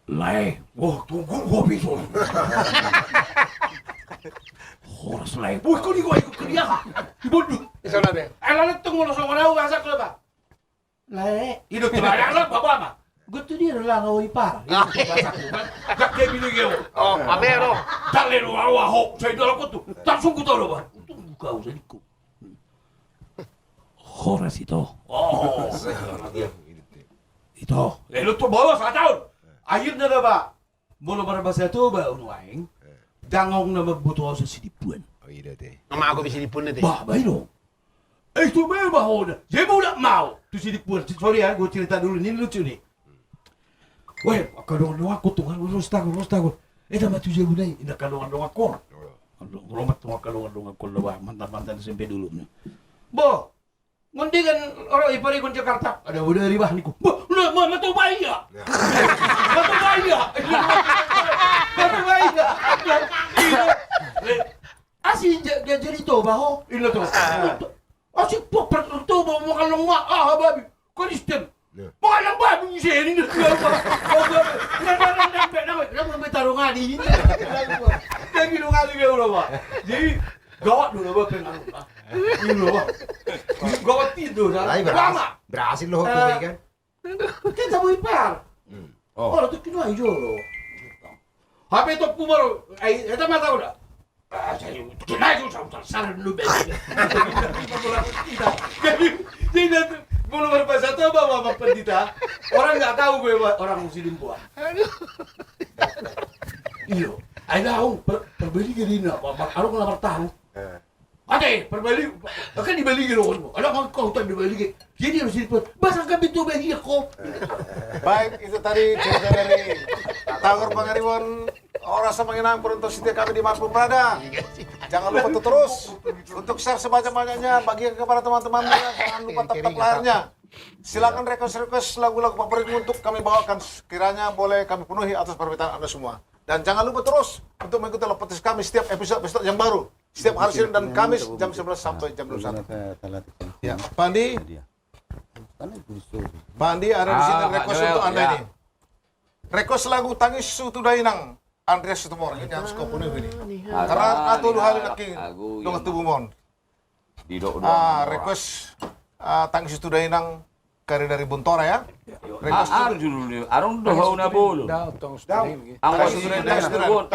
Lai, tunggu gua bisa. Horas lai, kau ni gua ikut ke dia. Bodoh. Sana deh. Alah tunggu lo sama aku bahasa ke ba. Lai, hidup tu ada lah bapa mah. Gua tu dia lah ngau ipar. Gak dia bilang gitu. Oh, Amero. Dale lo awak saya dah aku tu. Tak sungguh tahu lo ba. Tunggu kau sedikit. Horas itu. Oh. Itu. Lu tu bawa 1 tahun. Akhirnya dah ba. Mula berbahasa tu ba unuaing. Dangong na magbuto sa sinipuan. Oh, iya deh. Nama aku bisa dipun deh. Bah, bairo. Itu memang hoda. Saya mula mau. Tu sinipuan. Sorry ya, gue cerita dulu. Ini lucu nih. Weh, kadang-kadang aku tuh kan urus tahu. Dah matu jauh nih. Ina kadang-kadang aku. Romat tuh kadang-kadang aku lewa. Mantan-mantan SMP dulu. Bo, ngundi kan orang ipari kon Jakarta. Ada udah ribah niku. Bo, matu bahaya. Matu bahaya. Matu bahaya. Asyik dia jadi tu baho. Ini tu. Asyik popper tu baho makan longmak. Babi. Kristen. Makan babi sini ni. Nama bertarungan ini. Lagi lu kali dia ulah. Jadi gawat dulu apa pengaruh. Ini loh. Gawat tidur. Lama. Berhasil lo hukum kan? Kita mau ipar. Oh, tu kena hijau loh. HP tu baru. Itu mata udah. Saya kena hijau salah dulu. Jadi belum berbahasa tu bawa pendeta. Orang nggak tahu gue orang muslim buat. Iyo, ada orang perbeli gini nak. Aku nggak tahu. Ate, perbeli, akan dibeli gitu. Ada orang kau tak dibeli. Jadi harus dipun. Bahasa kami tu beli kau. Baik, itu tadi cerita dari Tagor Pangaribuan orang Semanginang untuk setia kami di Manapun berada. Jangan lupa tuh terus untuk share sebanyak-banyaknya, bagikan kepada teman-temannya. Jangan lupa tap layarnya. Silakan request lagu-lagu favorit untuk kami bawakan. Sekiranya boleh kami penuhi atas permintaan Anda semua. Dan jangan lupa terus untuk mengikuti live podcast kami setiap episode yang baru. Setiap hari Senin dan Kamis jam 11 sampai jam 21. Ya, Pak Andi ada di sini request untuk Anda ini. Request lagu Tangis Sutudainang Andreas Sutomor ini harus kau penuhi ini. Karena atau lu hal lagi dong tubuh mon. Request Tangis Sutudainang karya dari Buntora ya. Request Arong dohaw na bolo. Ang wasudainang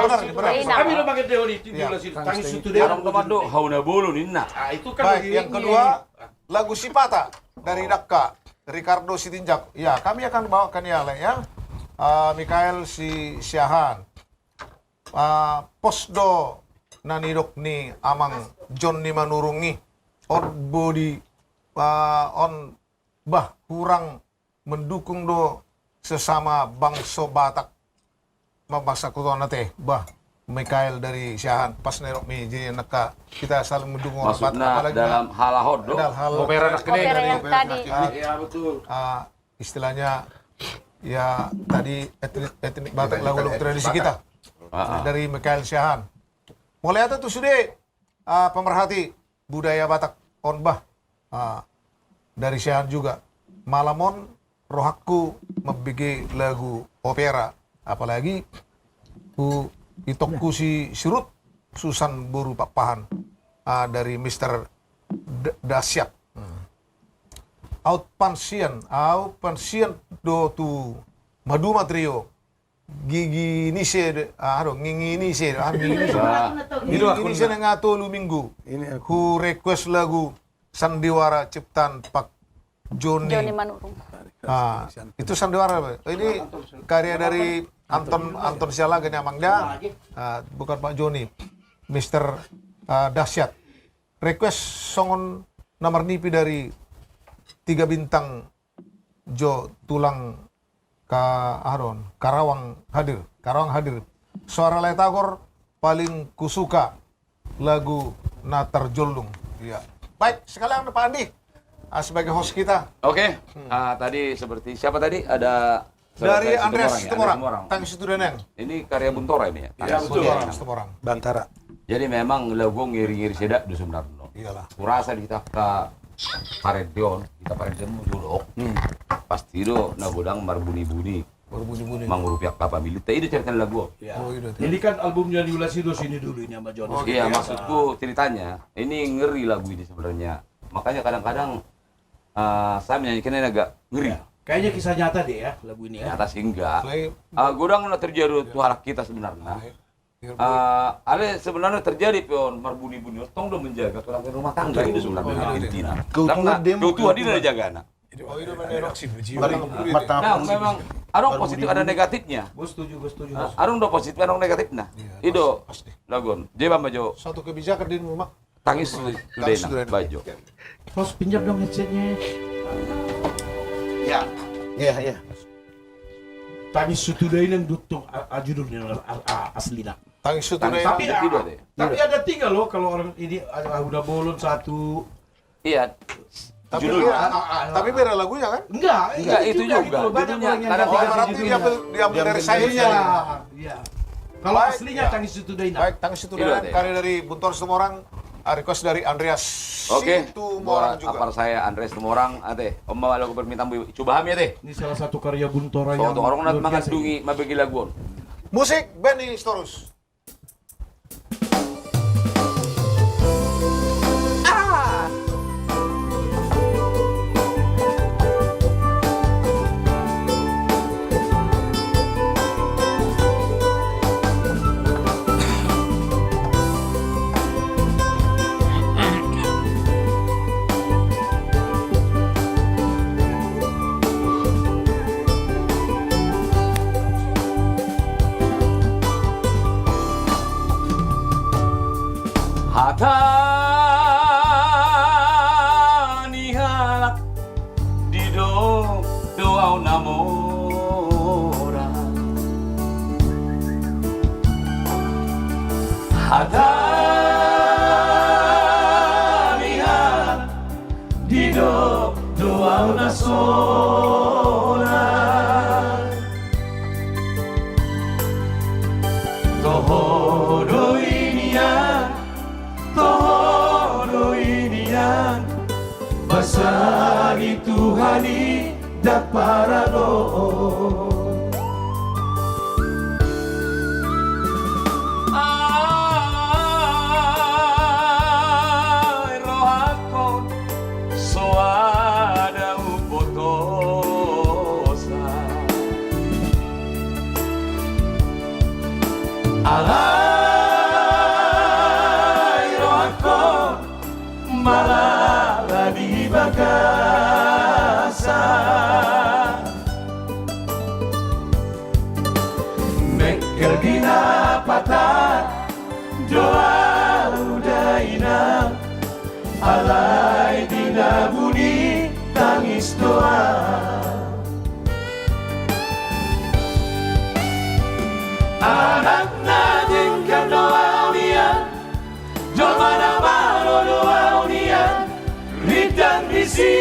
Kami lo pakai teori tangis Sutudainang. Arong tamado haw na bolo ninna. Itu kan baik, yang kedua lagu Sipata dari Dakka Ricardo Sitinjak. Ya, kami akan bawakan ya. Mikael Siahan. Posdo nanirok ni amang John ni manurungi on body on bah kurang mendukung do sesama bangsa Batak mabangsa kuto nate bah Mikael dari Siahan pas nerok mi jadi naka kita saling mendukung orang Batak apalagi dalam halahod do opera yang tadi ya betul. Istilahnya ya tadi etnik Batak lagu tradisi kita dari Mikael Siahan. Mulai ada tuh sudah pemerhati budaya Batak onbah dari Siahan juga. Malamon rohakku membigi lagu opera apalagi itokku si surut Susan Buru Papahan dari Mr. Dasyat. Out pensian do tu Maduma Trio gigi nise ngingi nise nga tolu minggu hu request lagu Sandiwara Ciptaan Pak Joni Manurung. Itu Sandiwara ini karya dari Anton Sialaga Amangda, bukan Pak Joni, Mr. Dasyat. Request songon nomor nipi dari 3 bintang Jo Tulang Karawang hadir. Suara Letagor paling kusuka lagu Natar Jolung. Ya. Baik, sekalian Pak Andi sebagai host kita. Oke. Tadi seperti siapa tadi ada dari Andreas Situmorang. Situmorang. Tangis Sutudainang. Ini karya Buntora ini ya. Iya betul. Situmorang. Bantara. Jadi memang lagu ngiri-ngiri sedak do sebenarnya. Iyalah. Kurasa kita ke Parention, kita Parention mau dulu. pasti do nagodang marbuni-buni. Berbunyi-bunyi. Mangurupiak papa militer itu cerita lagu. Ya. Oh, iya, Ini kan albumnya di Ulasido sini dulu ini sama Jonas. Iya, maksudku ceritanya ini ngeri lagu ini sebenarnya. Makanya kadang-kadang saya menyanyikannya agak ngeri. Ya. Kayaknya kisah nyata deh ya lagu ini ya. Ternyata sih enggak. Play. Godang terjadi tuh halak kita sebenarnya. Ale sebenarnya terjadi pion marbuni-buni. Tong udah menjaga orang rumah tangga itu sebenarnya Argentina. Karena keutuhan dia udah jaga anak. Oh, itu mana sih biji. Nah, memang ada positif ada negatifnya. Gue setuju. Ada udah positif ada negatifnya. Itu lagun. Dia bajo Satu kebijakan di rumah. tangis sudah bajo. Terus pinjam dong headsetnya. Iya. Tangis sutudai yang dutung judulnya aslinya. Tangis itu Tangis. Tapi Tidak deh. tapi ada 3 loh kalau orang ini udah bolon 1. Iya. Tapi Judul. tapi beda lagunya kan? Enggak itu juga. gitu loh. Banyak Judulnya orang yang kadang Oh, ganti berarti judulnya. diambil dari sayanya. Iya. Kalau Baik, aslinya iya. tangis sutudai. Baik, tangis itu Iya, deh. karya dari Buntor Situmorang, request dari Andreas Oke. Situmorang juga. Apar saya Andres Tumorang ate. Om bawa lagu permintaan Bu. Coba ham ya teh. Ini salah satu karya Buntora So yang orang nat luar biasa. mangandungi mabagi laguan. Musik Benny Storus. Hatani halak di doa namora. Hatani halak di doa nasora. Toho inian Pasari Tuhani Daparado Ay rohakon Soada upotosa Alay rohakon Malala di bagasa Mekel dinapatan Doa udaina Alay dinabuni Tangis doa Anak najeng kan doa ulian Jomana malo doa ulian Ritan bisi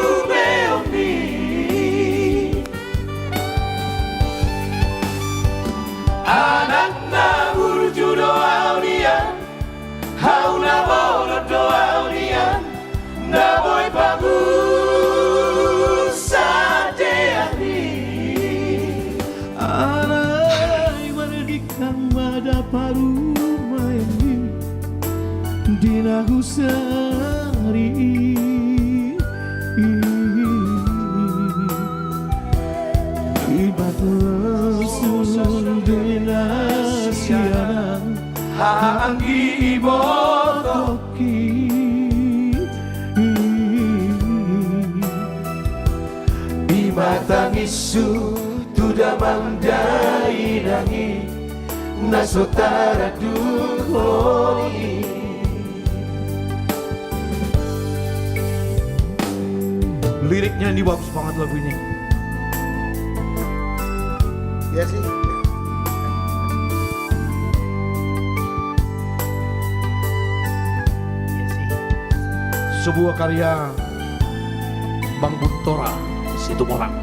ubeoni Anak na burju doa ulian Hauna bolo doa ulian Na boy bagus sadeani Alay maldikang madaparu maini Dina husari Ibat rasul dina siang Hanggi ibotoki Ibatang isu Tudamang dainangi Nasotara duhoni Liriknya ini bagus banget lagu ini. Iya sih. Sebuah karya Bang Buntora Situmorang.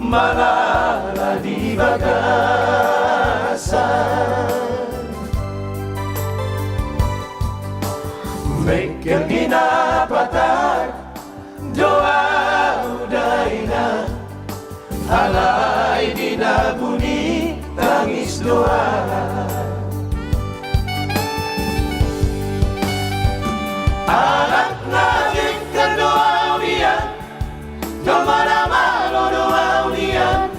Malala di bagasan Mekir ginapatar doa udaina Alay dinabuni tangis doa Anak najikkan doa ulian Domana malo doa ulian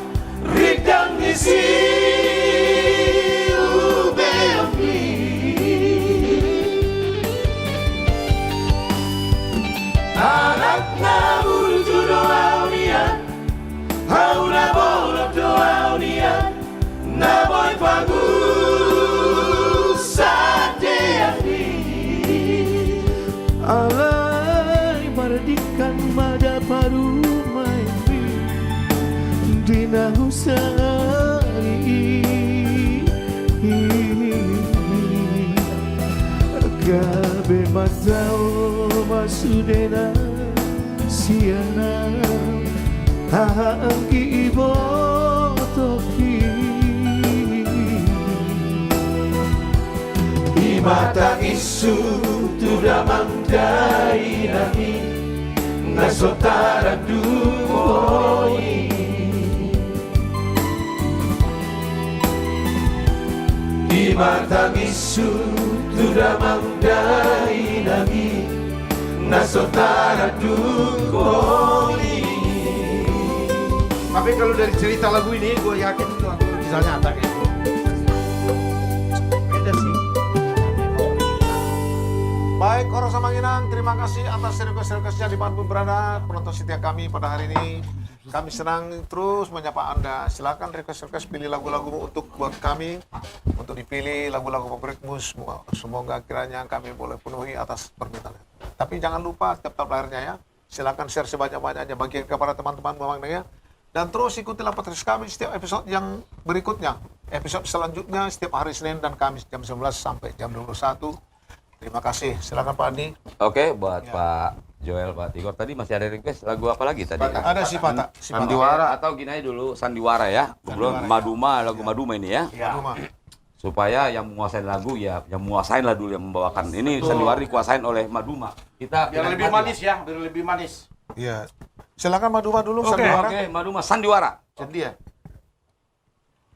Rikdang isi ubeopi Anak nabulju doa ulian Hauna bolot doa ulian Naboy bagus sadeani Alay mardikan mada parumai Dina husari Gabe matao masudena siana Haanggi ibo toki Imata isu tudamang dainami Nasotara duhoi Imata isu tudamang dainami Nasotara duhoi Tapi kalau dari cerita lagu ini, gue yakin itu bisa nyata kayak gitu. Beda sih. Baik, orang Samanginang, terima kasih atas request-requestnya dimanapun berada penonton setia kami pada hari ini. Kami senang terus menyapa Anda. Silakan request-request pilih lagu-lagu untuk buat kami, untuk dipilih lagu-lagu favoritmu. Semoga kiranya kami boleh penuhi atas permintaan. Tapi jangan lupa tetap lahirnya ya. Silakan share sebanyak-banyaknya bagian kepada teman-teman memangnya. Dan terus ikutilah podcast kami setiap episode yang berikutnya. Episode selanjutnya setiap hari Senin dan Kamis jam 11 sampai jam 21. Terima kasih. Silakan Pak Andi. Oke, buat Pak Joel, Pak Tigor. Tadi masih ada request lagu apa lagi tadi? Ada si Pata. Sandiwara atau gini aja dulu, Sandiwara ya. Belum Maduma, lagu Maduma ini ya. Rumah. Supaya yang menguasai lagu ya, yang menguasain lah dulu yang membawakan. Ini Sandiwara dikuasain oleh Maduma. Kita Biar lebih manis ya, biar lebih manis. Iya. Silakan Maduma dulu. Oke, Sandiwara. Maduma Sandiwara. Dia.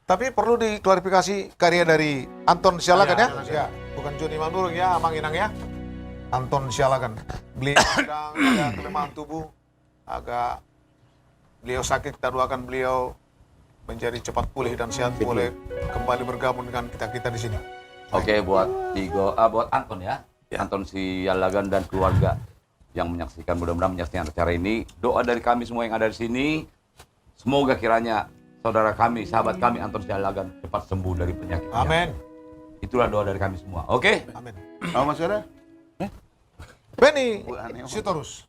Tapi perlu diklarifikasi karya dari Anton Sialagan ya. Ya, bukan Joni Mandurung ya, Manginang ya. Anton Sialagan. Beliau sedang ada kelemahan tubuh, agak beliau sakit. Kita doakan beliau menjadi cepat pulih dan sehat, boleh kembali bergabung dengan kita di sini. Oke, buat buat Anton ya. Anton Sialagan dan keluarga yang menyaksikan, mudah-mudahan menyaksikan acara ini. Doa dari kami semua yang ada di sini, semoga kiranya saudara kami, sahabat kami Anton Sialagan cepat sembuh dari penyakitnya. Amin. Itulah doa dari kami semua. Oke? Amin. Tahu Mas Yara? Benny Sitorus.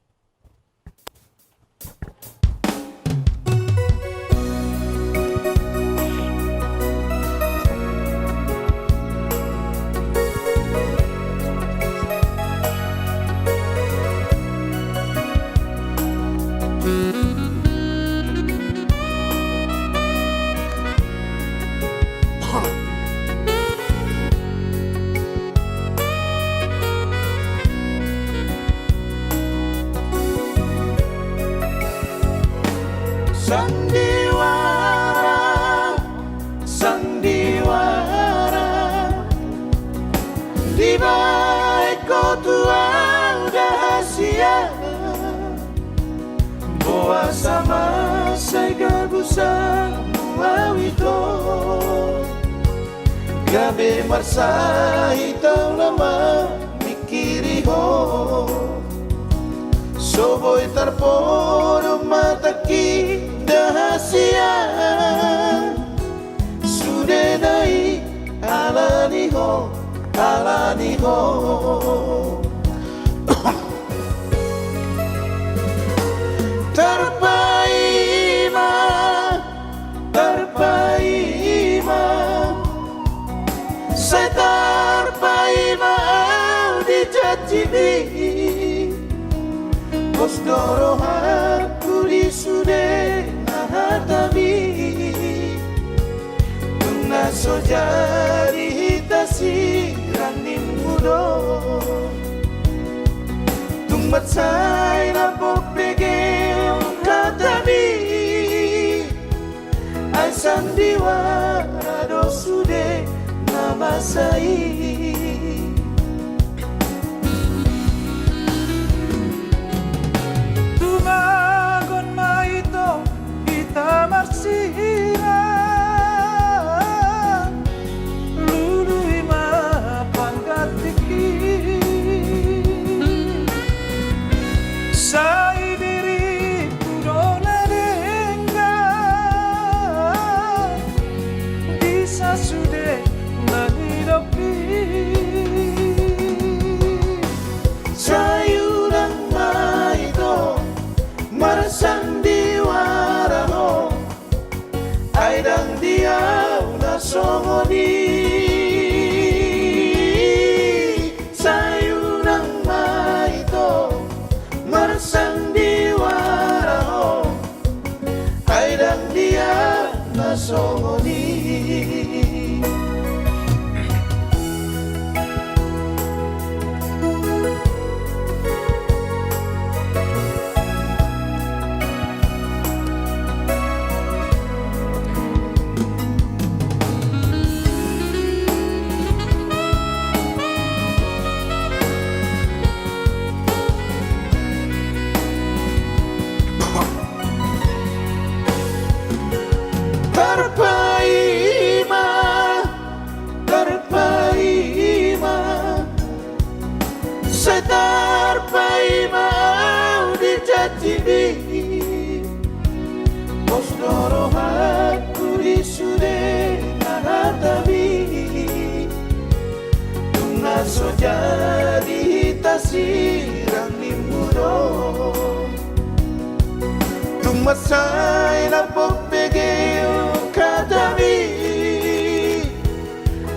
Sandiwara, sandiwara, di balik tua rahasia, boa sama saya busa muawito, gabe marsa hitau nama mikiri ho. Soboy tarporo mataki dahasia Sudenai alani ho Terpaima Saya terpaima di jatibi Kos doro hakuri sude nahatami so jadi hitasi ranin mudo tumbat say na popegem katami ay sandiwara do sude namasai tumagon maito kita marsira lului mapanggatiki sai diri kudona denga bisa sude menghidupi sayurang maito marasang diwara mo ay dang diyaw na songoni sayurang maito marasang diwara mo ay dang diyaw na songoni terpaima saya terpaima di jatibi bos dorohatku di sude nahatabi tungna so jadi hitasirang nimudo tumasay na popegeo katami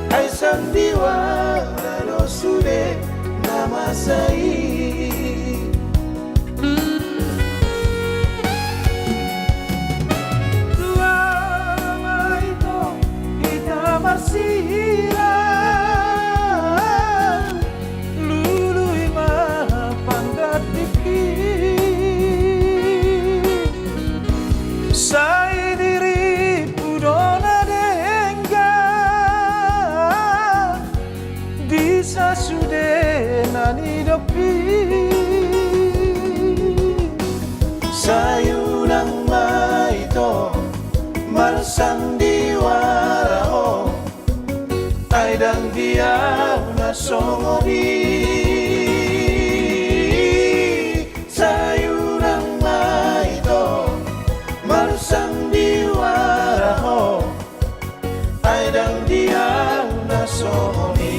ay sandiwara no sude namasai Tuama ito kita marsira luluy mapanggatiki say diri pudona denga di sa sude nanidopi sayunang maito marsang diwara o ay dang diyaw na songoni sayunang maito marsang diwara ho ay dang diyaw na songoni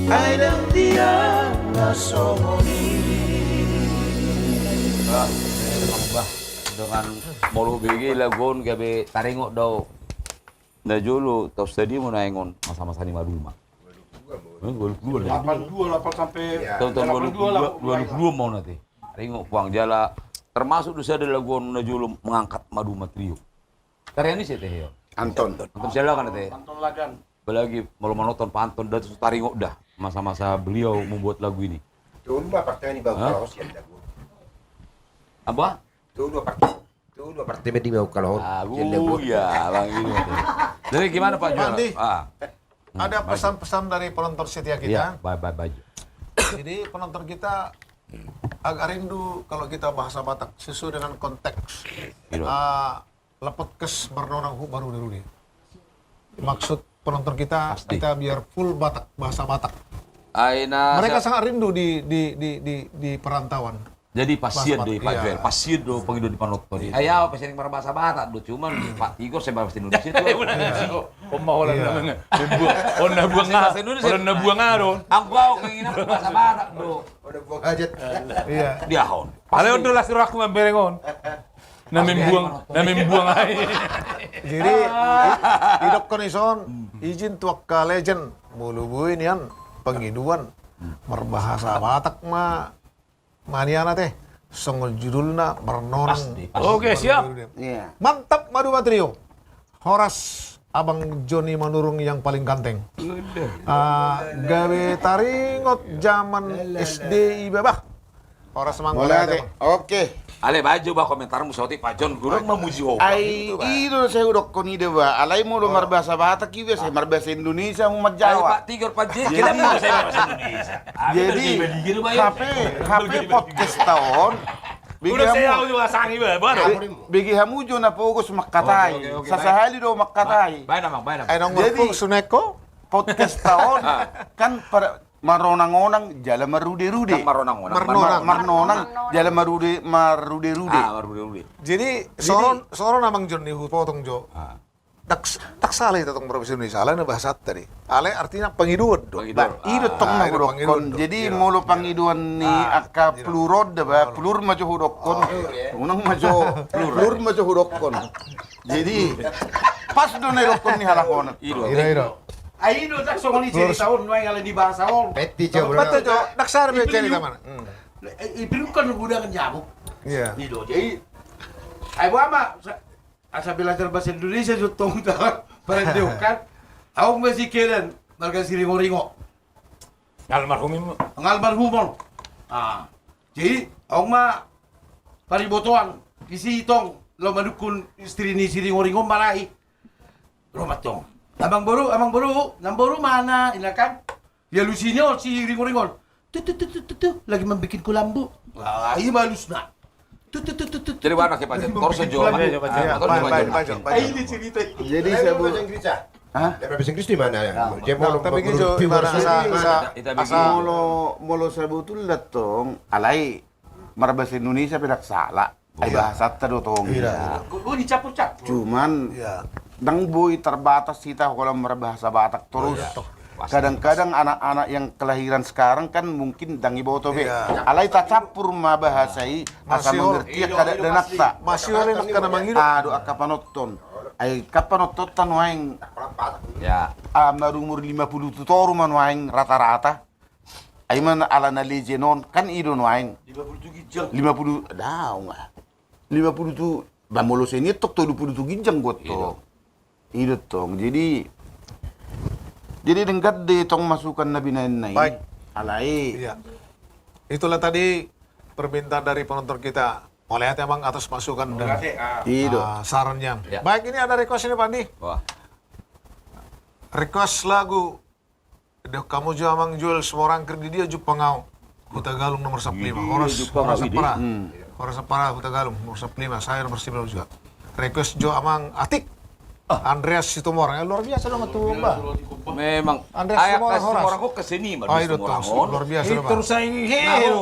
ay dang diyaw na songoni Dengan molu bigi lagon gabe taringok daw na julu tos tadi mo naingon masa-masa ni maruma. 22 sampai tahun 2022 mau nanti. Taringok puang jala termasuk dosa ada lagon na julu mengangkat madu matrio. Tarian ini sih teh yo. Anton Sela kan teh. Anton Lagan. Apalagi malu menonton Panton dan taringok dah masa-masa beliau membuat lagu ini. Tuh dua partai ini bagus ya lagu. Apa? Tuh dua partai di bawah kalau Ya, Bang ini. Jadi gimana Pak Juara? Andi. Hmm, Ada pesan-pesan dari penonton setia kita. Iya, baju. Jadi penonton kita agak rindu kalau kita bahasa Batak sesuai dengan konteks. Gitu. Lepot kes bernonang hu baru dulu nih. Maksud penonton kita Pasti. kita biar full Batak, bahasa Batak. Aina Mereka sangat rindu di perantauan. jadi pasien Bahasa deh Pak Batak, Juel, iya. pasien do pengido di Panoto di. Ayo pasien yang berbahasa Batak do cuman Pak Tigor saya bahasa Indonesia itu. Pemawalan Iya. namanya. Orang buang Bahasa Indonesia. Orang buang aron. Aku keinginan bahasa Batak do. udah buang hajat. Iya. Dia hon. Ale udah lah suruh aku memberengon. Na membuang air. Jadi hidup konison izin tuak ka legend mulubuin yan pengiduan berbahasa Batak mah maniana teh Songol judulna Marnonang. Oke, siap. Iya. Mantap Madura Trio. Horas Abang Joni Manurung yang paling ganteng. Gawe taringot zaman SD ibabah. Horas Mangkole. Oke. Ale baju bah komentar musoti Pak John kurang memuji hoba. Ai ido saya udah koni deh ba. Alai mau marbahasa Batak kieu saya marbahasa Indonesia mau Ayo Jawa. Pak Tigor Pak J. Kita mau saya bahasa Indonesia. Jadi HP podcast tahun. Udah saya tahu juga sangi baru. Bagi hamujo na fokus makatai. Oke. Sasahali do makatai. Baik nama, baik nama. Ay nong Jadi- marko suneko. Podcast tahun kan pada maronang-onang jalan marude-rude. Maronang-onang. Marnonang jalan marude-rude. Marude-rude. Jadi soron Abang Joni potong jo. Tak salah itu tong berbahasa Indonesia. Alay na bahasa tadi. Alay artinya penghidup do. Penghidup. Ido tong na ido hudokon. pangidon. Jadi Iya. molo pangiduan ni aka plurod ba plur majo hudokon. Unang majo plur majo hudokon. Jadi pas do na hudokon ni halakon. Ido. Ira. Ay, no, tak songol ni cerita tahun, no, yang di bahasa on. Peti coba. Betul jo. Naksar be cerita mana? Ipilukan menggunakan nyamuk. Iya. Ido, jadi, ay buama, asa belajar bahasa Indonesia jutong tangan, parang kan. Ako masih kailan, marga si Ringo-Ringo. Almarhum Ang almarhumon. Jadi, ako paribotoan, isi itong, lo manukun istri ni si Ringo-Ringo marahi. Romatong. Abang baru mana, inakan? Ya lusinya si Ringo-Ringo. Lagi membikin kulambu. Wah, iya malus na. Jadi mana sih Pak J? Torso Jo. Iya, baik. Ay, ini cerita. Jadi Saya saya bahasa Inggris ah. Hah? Bahasa Inggris di mana ya? Dia mau Tapi jo gimana Kita molo sabutul datong alai marbahasa Indonesia pedak salah. Ay bahasa tado tong. Gue dicapur-capur. Cuman dang boy terbatas kita kalau berbahasa Batak terus. Kadang-kadang anak-anak yang kelahiran sekarang kan mungkin dangi boto be. Alai tak campur ma bahasai asa Masih mengerti kada denak tak. masih oleh nak kana manghidup. Aduh akapanotton. Ay kapanotton waing Ya. marumur 50 tutor man waing rata-rata. Ay man ala na legenon kan idon waing 57 gijang. 50 daw nga. 50 tu bamolos ini tok to 27 ginjang got to. Itu tong. Jadi dengkat de tong masukan na binanay. Baik. Alai. Iya. Itulah tadi permintaan dari penonton kita. Mau lihat emang atas masukan dan Itu. sarannya. Ya. Baik, ini ada request ini Pak Andi. Wah. Request lagu kamu juga amang jual semua orang kerja dia juga pengau. Huta Galung nomor 15. Horas Separa. Horas Separa Huta Galung nomor 15. Saya nomor 19 juga. Request jo amang Atik. Andreas Situmorang. Luar biasa dong itu, Mbak. Memang. Andreas Ayak Tumorang, kasih Horas. orang kok kesini Mbak. Oh, itu tuh. Luar biasa dong, Pak. Terus saya hero.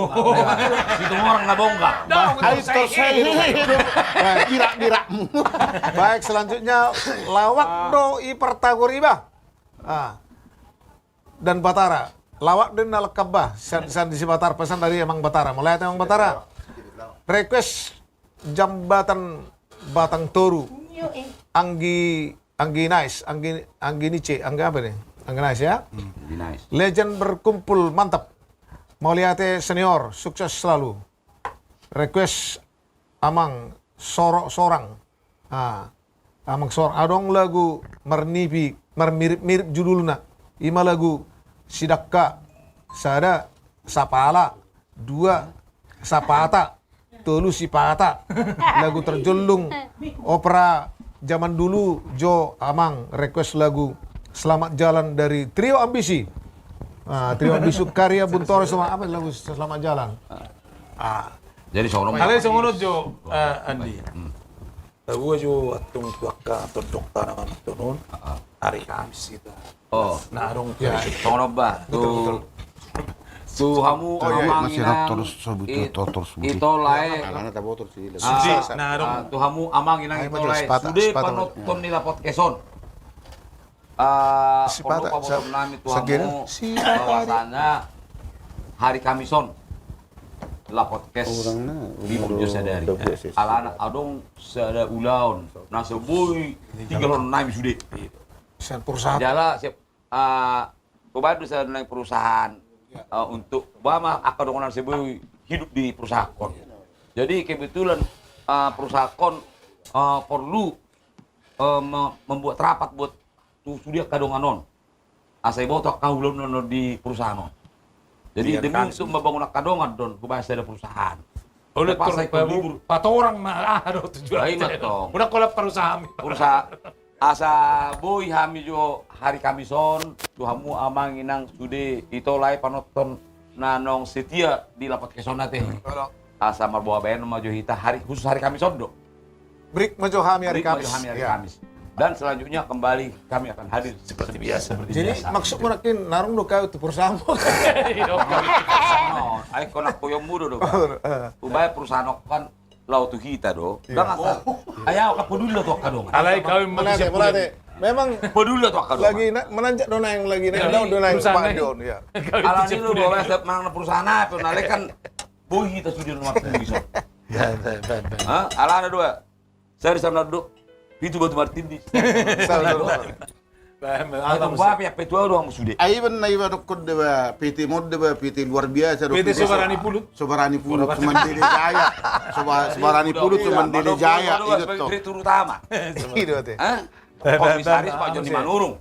Itu orang nabongkar. Dira-diramu. Baik, selanjutnya lawak doi Pertagoriba. Dan Batara. Lawak dan Nalkabah. San di si Batara, pesan dari emang Batara. Mulai emang Batara. Request jambatan Batang Toru. Anggi Nice, Anggi Nice, Anggi apa nih? Anggi Nice ya. Nice. Legend berkumpul, mantap. Mauliate senior, sukses selalu. Request Amang sorang. Amang sorang. Adong lagu mirip judulna. 5 lagu Sidakka, Sada, Sapala, 2 Sapata, 3 Sipata. Lagu terjolung opera zaman dulu. Jo Amang request lagu Selamat Jalan dari Trio Ambisi. Trio Ambisi karya Buntoro sama apa lagu Selamat Jalan. Jadi seorang Kalian semua jo Andi. Lagu jo atung tuaka atau dokter nama turun. Hari Kamis kita. Oh, Nah, dong Ya, seorang bah. Tuh kamu amang masih inang terus sebut terus sebut. itu lain. Karena tak botol sih. Nah, dong. Tuh kamu amang inang Ay, itu majelis, lain. sepatah, Sudah sepatah. penonton nila podcaston. Sepatah, Perlu kamu nami tuh segera. kamu bahwasanya hari Kamison lah podcast libur jo sadari. Alana adong sada ulaun. Nah sebuy 3 nami sudah. Sen perusahaan. Jala siap pebadu saya naik perusahaan untuk bama akan dongonan sebuah hidup di perusahaan. Jadi kebetulan perusahaan perlu membuat rapat buat sudah kadonganon. Asai botok kau belum di perusahaan. Jadi demi untuk membangun kadongan don, kubahasa ada perusahaan. Oleh pas saya libur, 4 orang mah aduh tujuan. Lain dong. Udah kolab perusahaan. Asa boy hami jo hari Kamison, tuhamu amang inang sude itolai panoton nanong setia di lapat kesona teh. Asa marbawa bayan maju hita hari khusus hari Kamison do. Break maju Hami hari Kamis. Hari Kamis. Dan selanjutnya kembali kami akan hadir seperti biasa. Jadi maksud mungkin narung do kau itu perusahaan. Ay konak koyong mudo do. Ubay perusahaan kan lau tu kita do. Dan asal ayaw ka peduli to kadong. Alay kau manusia Melate. Memang peduli to kadong. lagi menanjak dona yang lagi naik daun dona yang padon ya. Ala ni do bawa mang perusahaan apa nale kan boy kita sudah nomor bisa. Hah? Ala ada dua. Saya di sana duduk. Itu batu martini. Atau apa ya petua doang sudah. Aiban na iba dokod deba PT mod deba PT luar biasa do. PT Sobarani Pulut. Sobarani Pulut Sumandili Jaya. Sobarani Pulut Sumandili Jaya itu tuh. Direktur utama. Itu teh. Hah? Komisaris Pak Joni Manurung.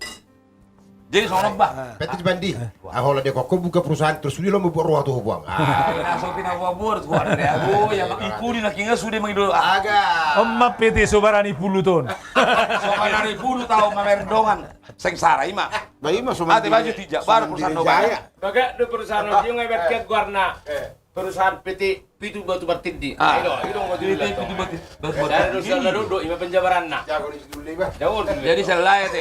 Jadi soalnya bah. Peti bandi. Ahola dia kok buka perusahaan terus dia lo membuat ruang tuh buang. Langsung pindah buat gua ada aku yang ikudi nak ingat sudah mengido agak. Emma PT Sobarani Puluton. Sobarani Pulut tahu mamerdongan sengsara ima. Bayi mah Ate baju tijak baru perusahaan Jaya. Baga do perusahaan yung ngebet ke guarna. Perusahaan PT Pitu Batu Martindi. Ayo, Itu batu. Dari dosa duduk ima penjabaran na. Jauh. Jadi selai teh.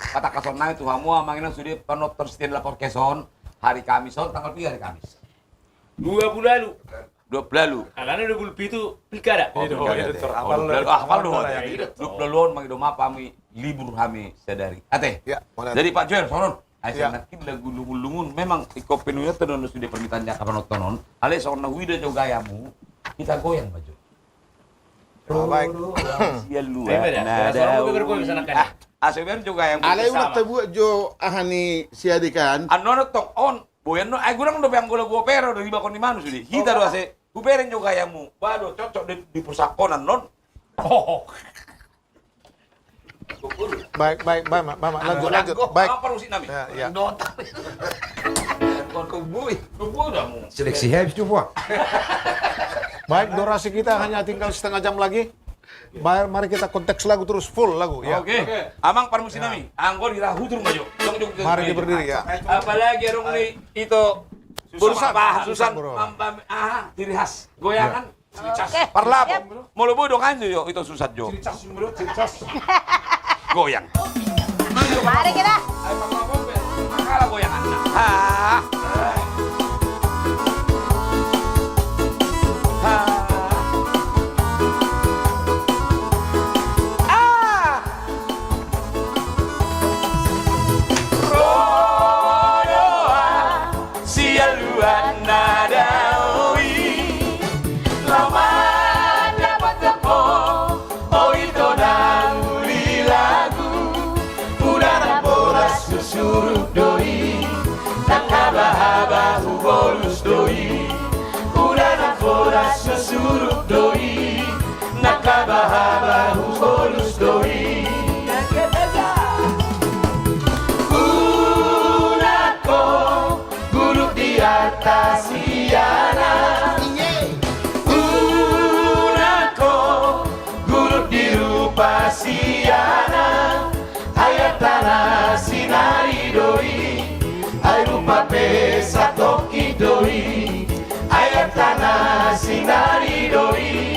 Kata kasona itu kamu amanginan sudah penotor setia lapor keson hari Kamison tanggal 3 hari Kamis. 2 bulan lalu. 2 lalu. Alana 27 pilkada. Hafal doh. 20 mangido mapa kami libur kami sadari. Ate. Ya, Jadi Pak Joel sonon. Ya. Aisyah nakin lagu lungun memang iko penuhnya tenon sudah permintaan jaka penotonon. Ale sono wida jo gayamu kita goyang baju. Baik. Sia lu. Soalnya berkoy sana kan. Aseber juga yang Alay ulah tabu jo ahani siadikan. Anono tong on. Boyan no ay gurang do yang gula gua pero do iba kon di manu sudi. Kita do ase kuperen juga gayamu. Waduh cocok di persakonan non. Baik, lanjut. Baik. Apa rusin nami? Ya. Kau udah mau. Seleksi habis tuh buang. Baik, durasi kita hanya tinggal setengah jam lagi. Mari kita konteks lagu terus full lagu ya. Oke. Amang parmusin nami. Anggon kita hutur maju. Mari di berdiri ya. Apalagi rong ni itu Susan bro. ciri khas goyangan. Parlap. Mau lebu dong kan yo itu susah jo. Goyang. Mari kita. Makala goyangan. Suruh doi, tak haba-haba bolus doi. Udah nak boras suruh doi, nak haba-haba bolus doi. Unako guru di atas siana. Unako guru di rupa siana. Ayat tanah sinari doi, ay rupa pesa toki doi. Ayat tanah sinari doi,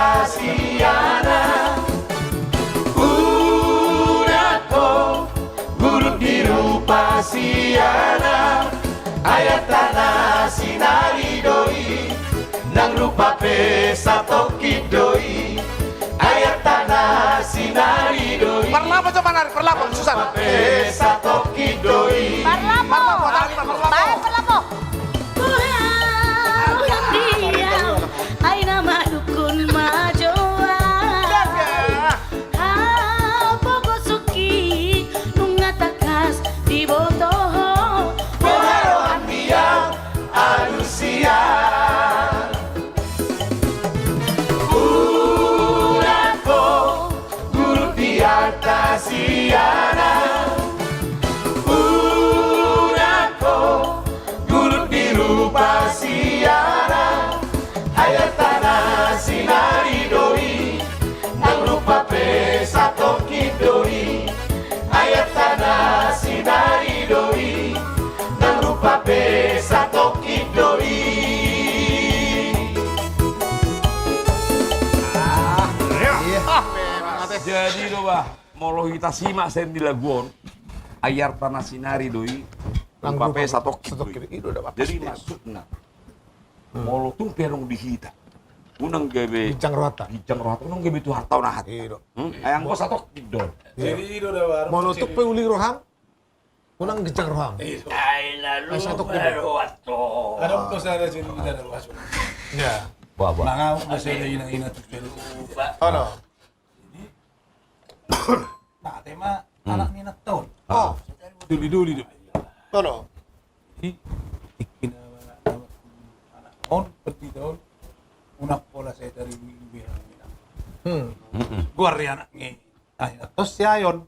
tasiana Urako Guru dirupa siana Ayat tanah sinari doi Nang rupa pesa toki doi Ayat tanah sinari doi Parlapo coba nari, parlapo, Susan. Pesa toki doi Parlapo. Baik, parlapo. Ay nama dukun majoa Pogo suki Nunga takas di botoho Pengaruh ambiang alusia Urako Guru di atas siana Urako Guru di rupa siana Ayat tanah sinari doi Nang rupa pesa toki doi Ayat tanah sinari doi Nang rupa pesa toki doi Jadi do bah, molo kita simak sen di laguon. Ayar tanah sinari doi. Rupa pesa toki doi. Jadi maksudnya molo tung perong dihita. Unang gebe Bincang rota. unang gebe tu hartau nahat. Ayang ko sa toki doi. Jadi itu udah baru. Monutuk pe uli rohang. Unang gejang rohang. Ay, lalu berwato. Ada untuk saya sini kita ada luas. Ya. Wah, Nangau masih ada ina tuh pelu. Ano? Nah, tema anak ni nak tahun. Oh, Duli. ano? Ikin anak tahun, pergi tahun. Unak pola saya dari minggu yang Gua anak ni. Tos si Ayon.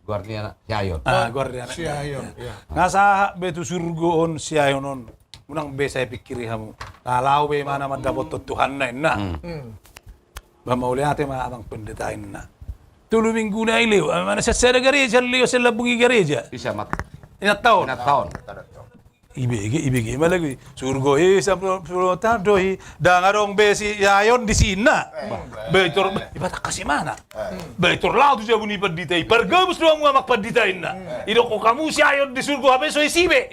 Guardian Yayon. Gua anak. Si Ayon, ya. Ngasa betu surgoon si Ayon on. Unang be saya pikiri hamu. Kalau be mana mandapot Tuhan na. Bamauli ate ma abang pendetain na. Tulu minggu na iliw. Mana sa gereja liyo sa labungi gereja. Bisa mat. Inat tahun. Tahun. Ibigi malagi surgo sa protado dangarong besi yayon di sina. Betor ibata kasi mana. Betor lao tu jabuni paditay. Pergabus doang mga makpaditain na. Ino ko kamu si ayon di surgo habe so isibe.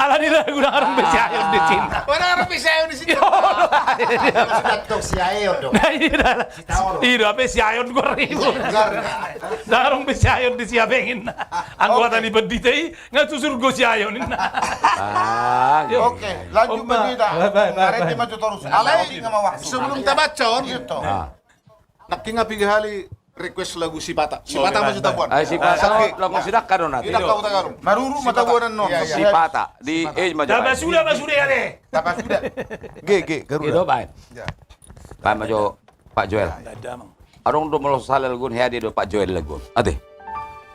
Ala nila dangarong besi ayon di sina. Wala nga rin siya yun si Datok si Ayo dong. Ino habe si ayon ko ribo. Dangarong besi ayon di siya bengin. Ang kuwatan ni paditay nga surgo si ayon na. Oke, lanjut berita. Arete maju terus. Alay, Nga mawak. sebelum tabacon, Ito. nakinga pighali request lagu si Pata. Si Pata maju tabuan. Ay si Pata lagu sidak ka doon natin. Tidak kau tagarong. Maruru matabuanan non. Iya, Si Pata di maju. Basura ale. Dapat sudah. G, Itu Garuda. baik. Baik maju Pak Joel. Dadamang. Arong do melos salal gun hadi do Pak Joel lagun. Ate.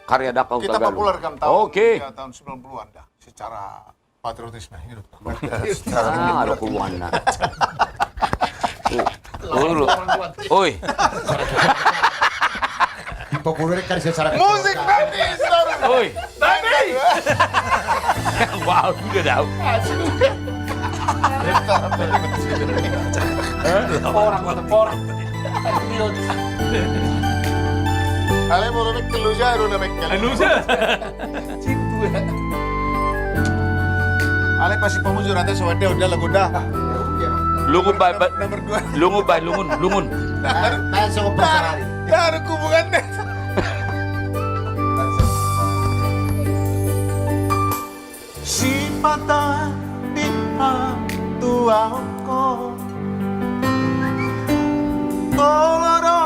Karya dakau Kita Tagalu. populerkan tahun, Oke. ya, tahun 90-an dah. Secara patriotisme. Gitu. Ah, ada kuluan na. Oi. Dipopulerkan secara Musik Bandis! Oi. Tadi. Wow, sudah tahu. Orang. Ale mo namek keluja, ero namek keluja. Ale pasti pemujur ate sewade udah lagu dah. Lungun bay, Nomor 2. lungun. Tayo sa kupasarari. Dari kubungan deh. Si Pata di tuaoko Koloro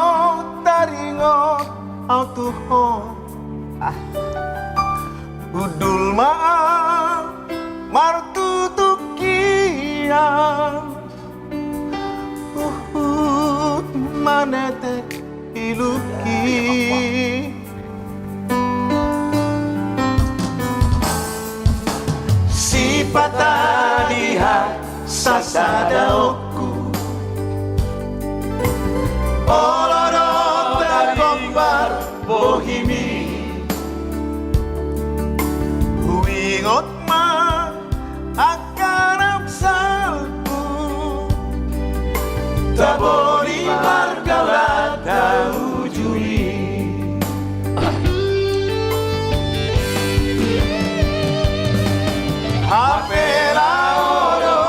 taringo autuho Udul maa martutukian Uhud manete iluki Si patadiha sasadaoku Oloro tergombar bohimi Hui tabori margaulan taujui. Hapela oro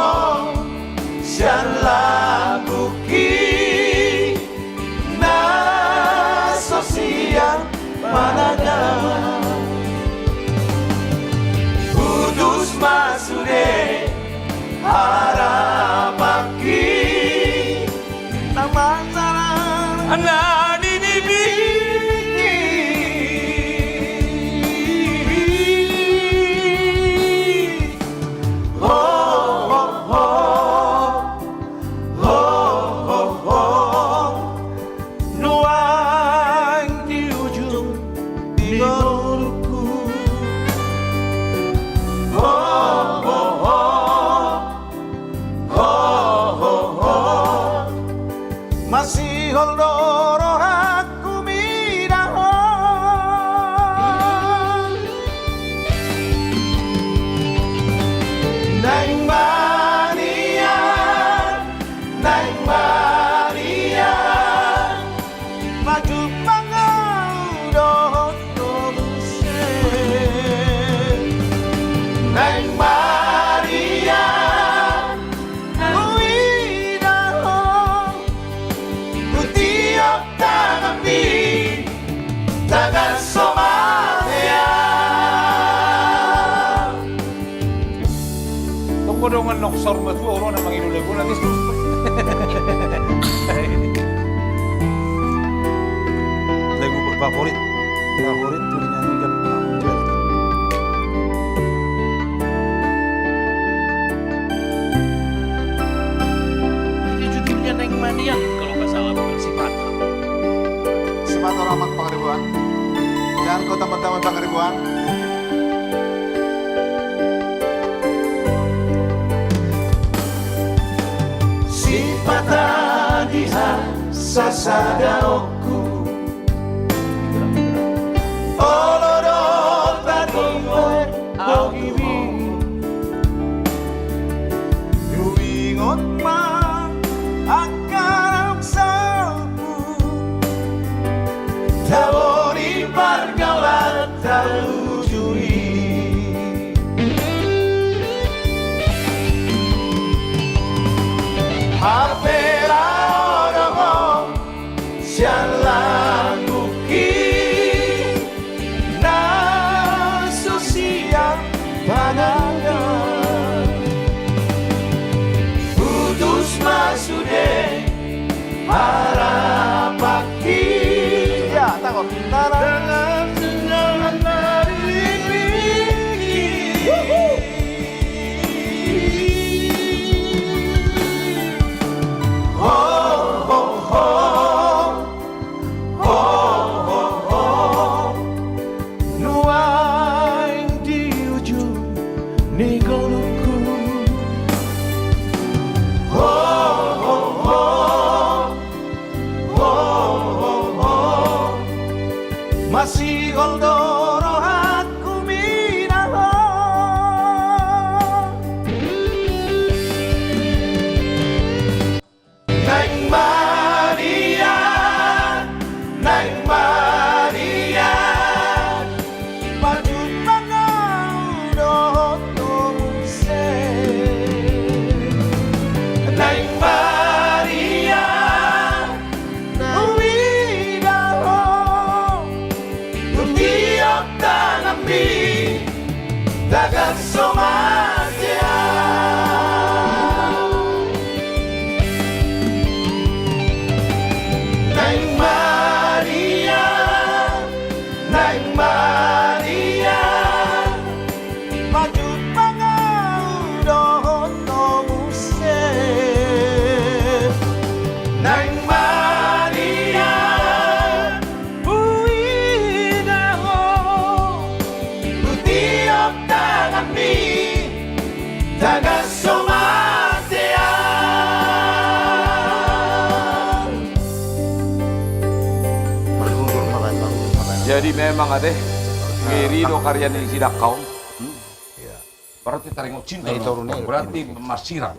sian labuki na sosial managawa Kudus masude harapaki nama sarang anak masih holdoro aku miraho Nang Maria maju pangaudo tobuse Nang Maria Tagal Somalia. Tunggu dong noksor matu orang na manginulago nanti. Lagu favorit dinyanyikan Joel. Ini judulnya Neng Manian kalau nggak salah bukan Sipata. Sepatu Rahmat Pangaribuan. Jangan kau teman-teman Pangaribuan. Sipata diha sasadaoku Oloro tadimor au iwi Yuingot ma akarang salpu Tabori pergaulan terujui Hapela oromo sian laguki na sosial panangan putus masude harapaki Ya, takut. dengan nuang di ujung nigoluku masih goldoro aku minaho Nang Maria maju pangaudo tobuse Nang Maria uwidaho Tiap tanambi dagang somatia Nang Maria maju pangaudo tobuse Nang Maria uwidaho tiap tanambi dagang somatia Jadi memang ada Merido karya di sidak kaum. Berarti taringo cinta. Nah, itu Berarti masirang.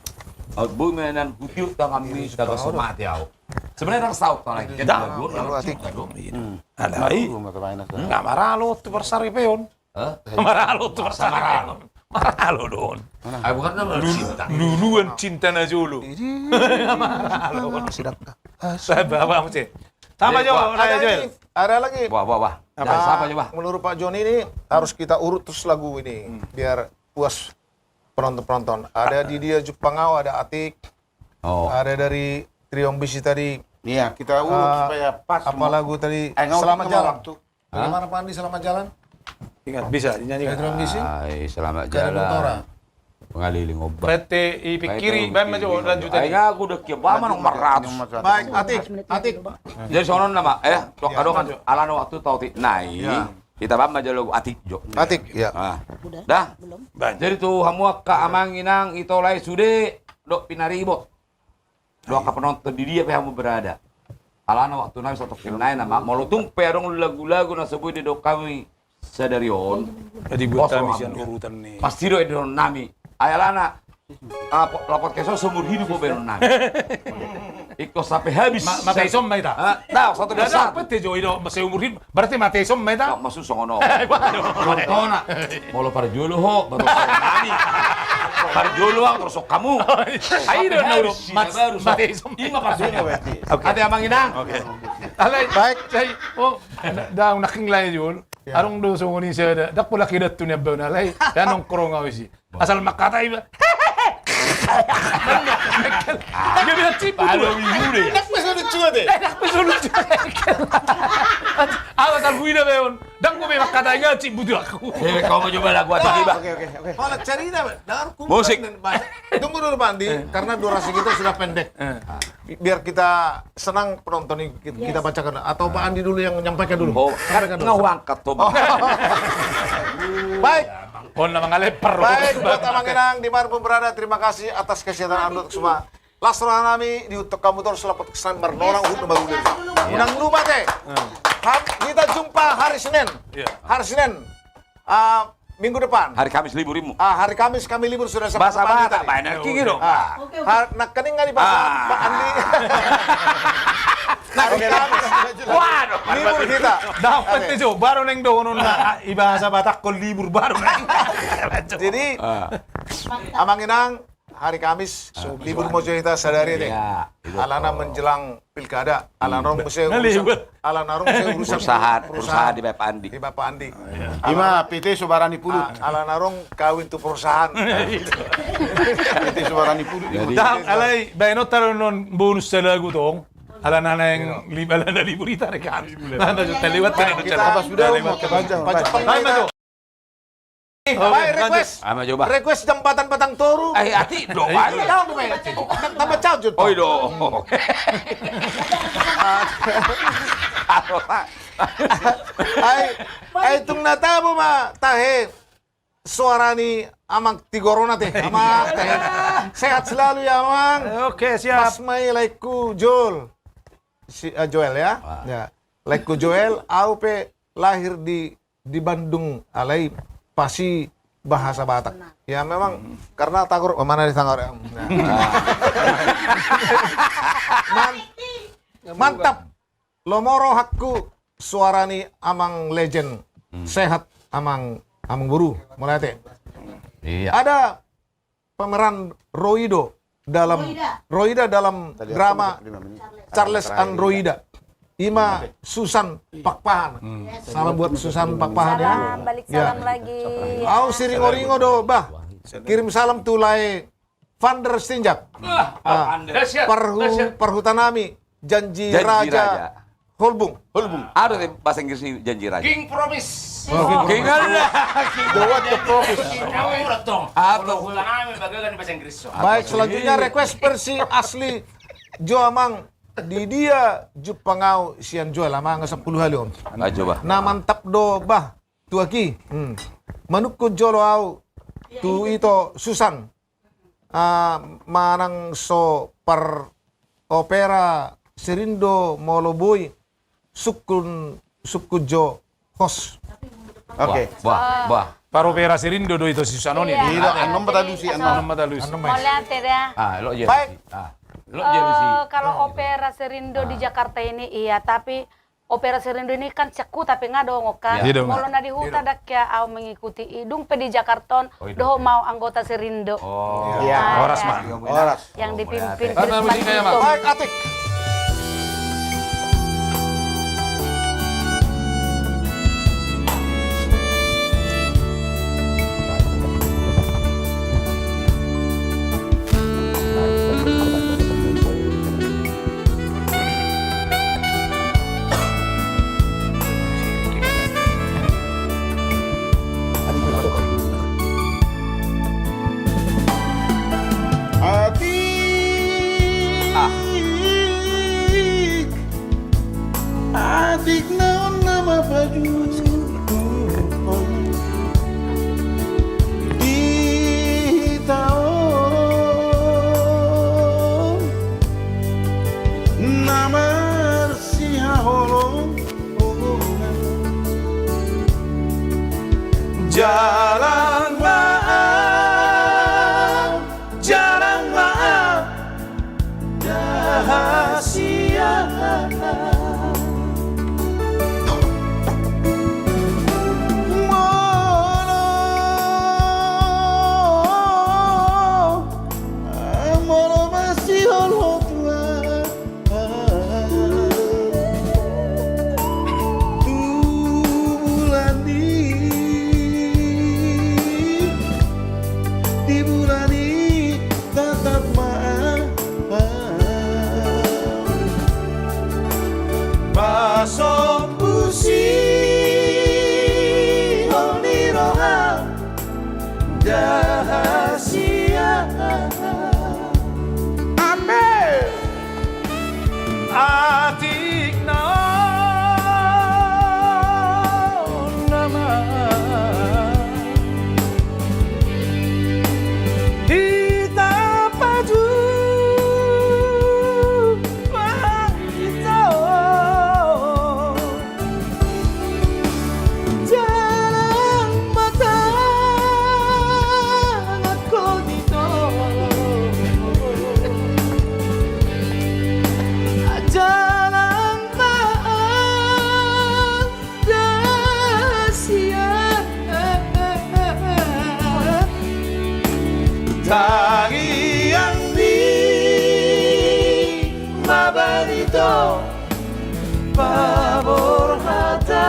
Boy mainan hutiu tang kami taga somati au. Sebenarnya orang saut tang lagi. Alay. Nggak maralo tuh bersari peon. Maralo tuh bersari. Maralo doon. Ay bukan nama cinta. Luluan cinta na julu. Maralo. Sabi apa sih? Sama Jo, Raya Joel. Ada lagi. Wah. Nah, Siapa coba? menurut Pak Joni ini harus kita urut terus lagu ini biar puas penonton-penonton. Ada Didia Jupangau, ada Atik, ada dari Triombisi tadi. Iya, kita urut supaya pas. Apa lagu tadi? Nggak Selamat usah Jalan. waktu. Bagaimana Pak Andi Selamat Jalan? Ingat bisa dinyanyikan. Triombisi. Ay, selamat Jadi Motora. jalan. Pengaliling obat. PT ipikiri, baik maju lanjutan. Ay nga, aku udah kiaman nomor 100. Baik, Atik. Jadi sonon nama, dok kan alano waktu tau ti nai. Kita bam aja logo atik jo. Atik, ya. Dah. Jadi tuh hamua ka amanginang ito lai sude dok pinaribot. Dok ka penonton di dia pe hamu berada. Alano waktu nai satu kinai nama molutung pe dong lagu-lagu na sebut di dok kami sadarion. Jadi buat kami sian urutan nih. Pasti do edon nami. Ayalana lapor keso seumur hidup po beron nami. Iko sampai habis. Matay som may ta. Tahu satu Tidak dasar. dapat jo itu masih umur hidup. Berarti matay som may ta. Masuk songono. Nonton mau lo para jolo ho baru nami. Para jolo ang terus kamu. Ayo dong nauro. Matay som. Ima para jolo. Ate amang inang. Alay, baik. Say, daw nakinglay yun. Arong do so ngoni sa dak pula kidat tu nebba na lay. Danong krong awisi. Asal makatay ba. Dia bilang cip. Aduh, ibu deh. Enak masih lucu deh. Enak masih lucu. Awas al guida beon. Dang ko may makatay nga cip budu aku. Kau mau coba lagu atik iba. Oke. Kalau cerita, dengar Musik. Tunggu dulu Pak Andi, karena durasi kita sudah pendek. Biar kita senang penonton ini kita bacakan. Atau Pak Andi dulu yang menyampaikan dulu. Oh, ngawangkat tuh. Baik. On na mga leper. Baik, buat Amang Inang dimanapun berada, terima kasih atas kesehatan Anda semua. Lasrohan kami di untuk kamu terus selamat kesan bernorang untuk baru diri. Unang lupa teh. Kita jumpa hari Senin. Hari Senin. Minggu depan. Hari Kamis liburimu. Hari Kamis kami libur sudah sampai Bahasa Batak, Pak Energi gitu. Nak kening nggak di Pak Andi? Hari Kamis. Waduh, Libur kita. Dapat nih Jo, baru neng doon na ibahasa Batak ko libur baru neng. Jadi Amang Inang hari Kamis libur mau kita sadari deh. Alana menjelang pilkada, Alanarong bisa urusan perusahaan di Bapak Andi. Di Bapak Andi. Ima PT Subarani Pulu. Alanarong kawin tuh perusahaan. PT Subarani Pulu. Dang alay, bayano taron non bonus sa lagu tong. Ala na yang ala na liburita rekan. Nanda jo taliwat ka na Kita sudah mau kepanjang. Baik, Maju. Baik, request. Request jembatan Batang Toru. Ati doa. Tambah caujut. Oi do. Ay tung natabo ma tahe suarani Amang Tigorona teh. Amang tahe. Sehat selalu ya Amang. Oke, siap. Pasmai laiku Joel. Joel ya. Ya. Laiku Joel aupe lahir di Bandung alai pasti bahasa Batak. Ya memang karena Tagor mana di Tagor. Mantap. Lomoro hakku suarani Amang legend. Sehat Amang Buru. Mulai teh. Iya. Ada pemeran Roida dalam drama Charles and Roida. Ima Susan Pakpahan. Salam buat Susan Pakpahan ya. Salam, balik salam lagi. Au siringo-ringo do, bah. Kirim salam tulai Van der Stinjak. Perhutanami Janji Raja. Holbung. Ada di bahasa Inggris ini janji raja. King Promise. King ada. What the promise. Atau hutanami bagaimana bahasa Inggris. Baik, selanjutnya request versi asli Jo Amang di dia Jupangau sian jual Amang 10 halion. Coba. Na mantap do bah tuaki. Manukku jolo au tu ito Susan. Manang so per opera Serindo Moloboy Sukun Sukujo host. Oke. Wah. Paropera Serindo do itu si Susanoni. Iya. Tidak, anom batalusi, Anom matalusi. Mau lihat ya. Lo jadi Baik. Lo jadi Kalau opera Serindo di Jakarta ini iya, tapi opera Serindo ini kan ceku tapi nggak dong kan. Iya dong. Kalau nadi huta dak ya au mengikuti idung pe di Jakarta doh mau anggota Serindo. Oh. Iya. Horas man. Horas. Yang dipimpin Karena Krisman musik kayak apa? Untung. Baik, Atik. Adik naon nama baju di tahun nama si holong Jarang maaf, jarang maaf, rahasia. Moro masih holong di bulan ini tetap maaf Pasok pusi Oni roha Dahasia Ambil Atik naon nama Kita padu Kita Jarang mata Aku dito Jarang maaf rahasia Tangi yang di Mabarito Pabor hata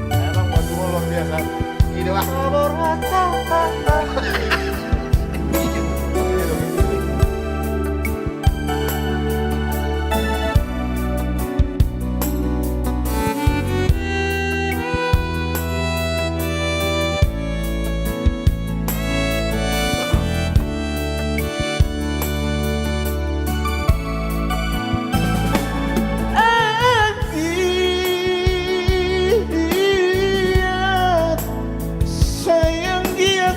Emang baju luar biasa. Ini lah. Pabor hata sayang giat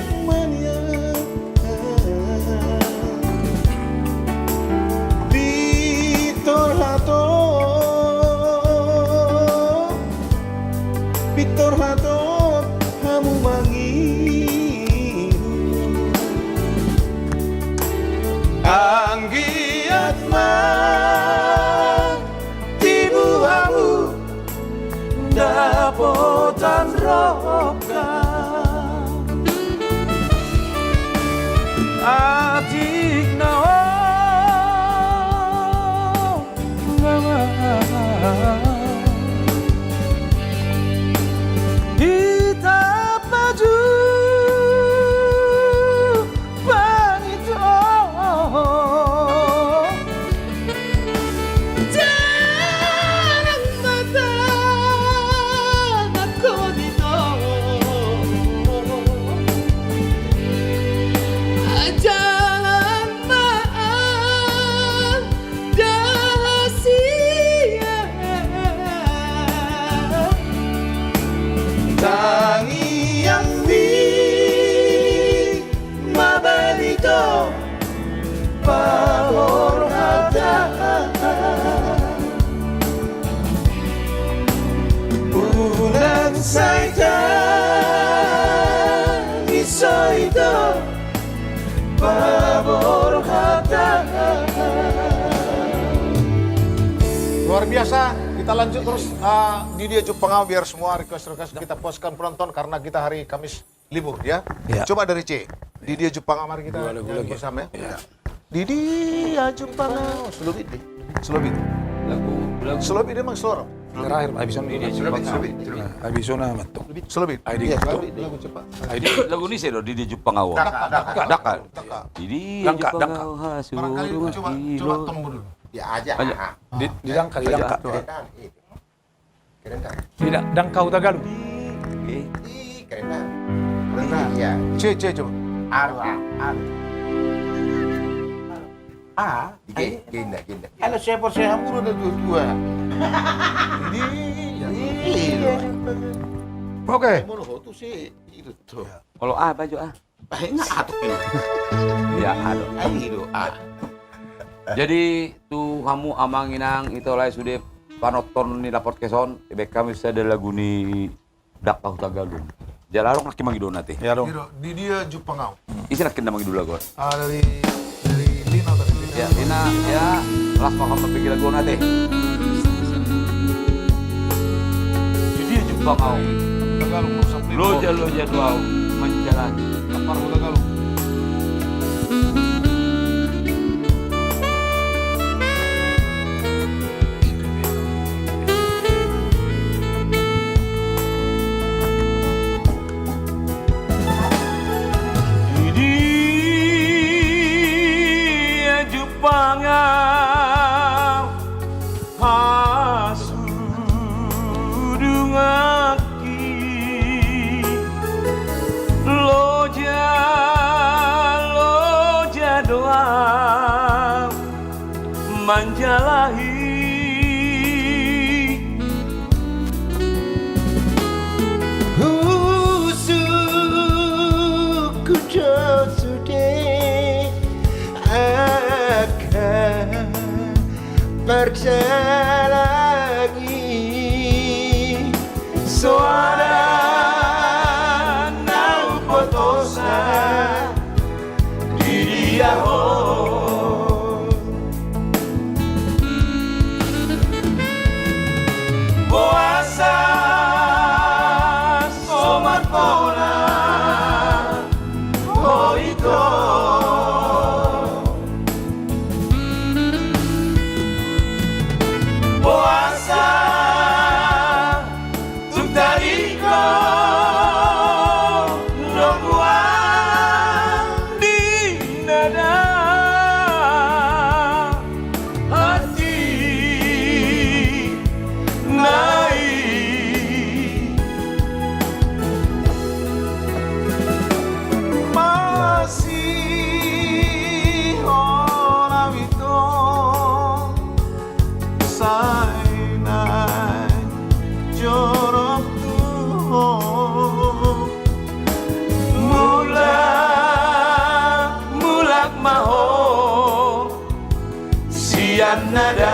pabor kata. Luar biasa. Kita lanjut terus di dia Jepang biar semua request kita puaskan penonton karena kita hari Kamis libur ya. Ya. Coba dari C. Di dia Jepang mari kita nyanyi bersama ya. Di dia Jepang. Slow beat deh. Slow beat. Lagu Slow beat emang slow. Terakhir habison ini. Habison amat tuh. Slow beat. ID lagu cepat. lagu ini sih di dia Jepang awal. Daka. Di dia Jepang awal. Barangkali coba temu dulu. Ya aja. Ayo. Di dangka. Keren kan? Tidak, dangkau Tagalog. Ih, keren kan? Keren kan? Iya. C coba. Aru. Genda. Halo siapa saya hambur udah dua. Oke. Mono tuh sih itu tuh. Kalau baju Enggak atuk ini. Ya, aduh. Itu Jadi tu kamu amanginang itu lah sudah panoton ni laport keson ibek kami ada lagu ni dak tahu Tagalog. Jalarong nak mangido nate. Ya dong. Di dia Jepang. Isi nak kena mangido lagu. Dari Lina tadi. Ya, Lina ya kelas makam pergi lagu nate. Jadi Jepang kau. Tagalog sampai. Loja dua menjalani. Kapar Tagalog. Percaya lagi suara nau potosa di dia puasa somat pona itu nada.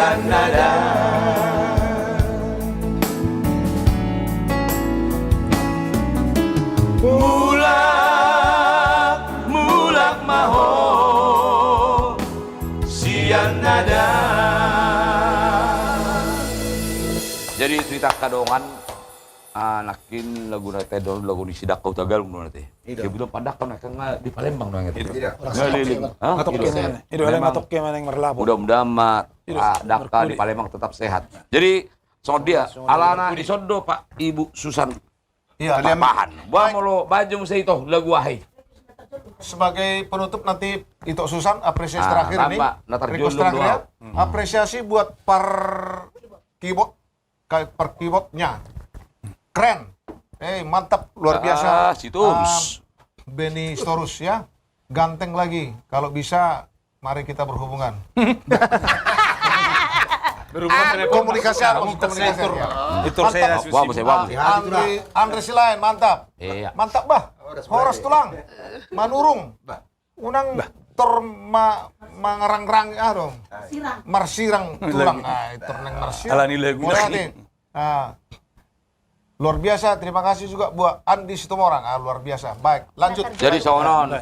siang nada. Mulak maho siang nada. Jadi cerita kadongan anakin lagu tedon lagu di sidak kau tagal mun nanti. Dia bilang padak kan di Palembang dong itu. Ngeliling. Matok ke mana? Itu ada matok ke mana yang merlapo. Mudah-mudahan Daka di Palembang tetap sehat. Jadi sodia alana di sodo Pak Ibu Susan. Iya, Papahan. Buah molo baju saya itu lagu wahai. sebagai penutup nanti itu Susan apresiasi terakhir ini. Request Terjun terakhir ya. Apresiasi buat keyboardnya. Keren. Mantap, luar biasa. Situs. Benny Storus ya. Ganteng lagi. Kalau bisa mari kita berhubungan. Komunikasi komunikasi. Itu saya Andre Silain mantap. Iya. Mantap bah. Horas tulang. Manurung. Unang tor mangerang-rang dong. Marsirang tulang. Itu nang marsirang. Ala nilai guna. Luar biasa, terima kasih juga buat Andi Situmorang. Luar biasa. Baik, lanjut. Jadi sonon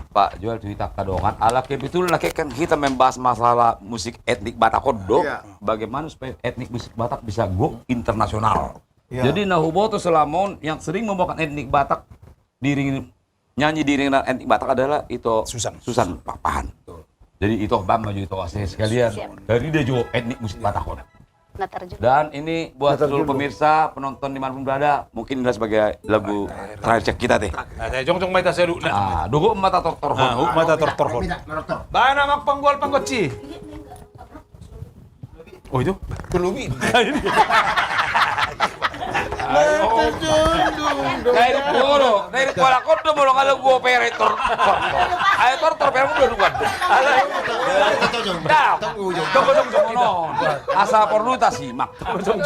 Pak Jual cerita kadongan ala kebetulan kan kita membahas masalah musik etnik Batak Kodo. Bagaimana supaya etnik musik Batak bisa go internasional. Jadi Nahuboto Selamon yang sering membawakan etnik Batak nyanyi diiringan etnik Batak adalah itu Susan Papahan. Jadi itu Bang maju itu asis sekalian. Dari dia juga etnik musik Batak Kodo. Dan ini buat seluruh pemirsa, penonton dimanapun berada, mungkin ini sebagai lagu terakhir cek kita teh. Jong mata seru. Dugo mata tortor. Mata tortor. Bahan nama panggual panggoci. Oh itu? Kelubi. Dari puro, dari kuala kodo mau kalau gua operator. Ayo tortor perang udah dukan. Dah. Jong no. Asa perlu tak simak.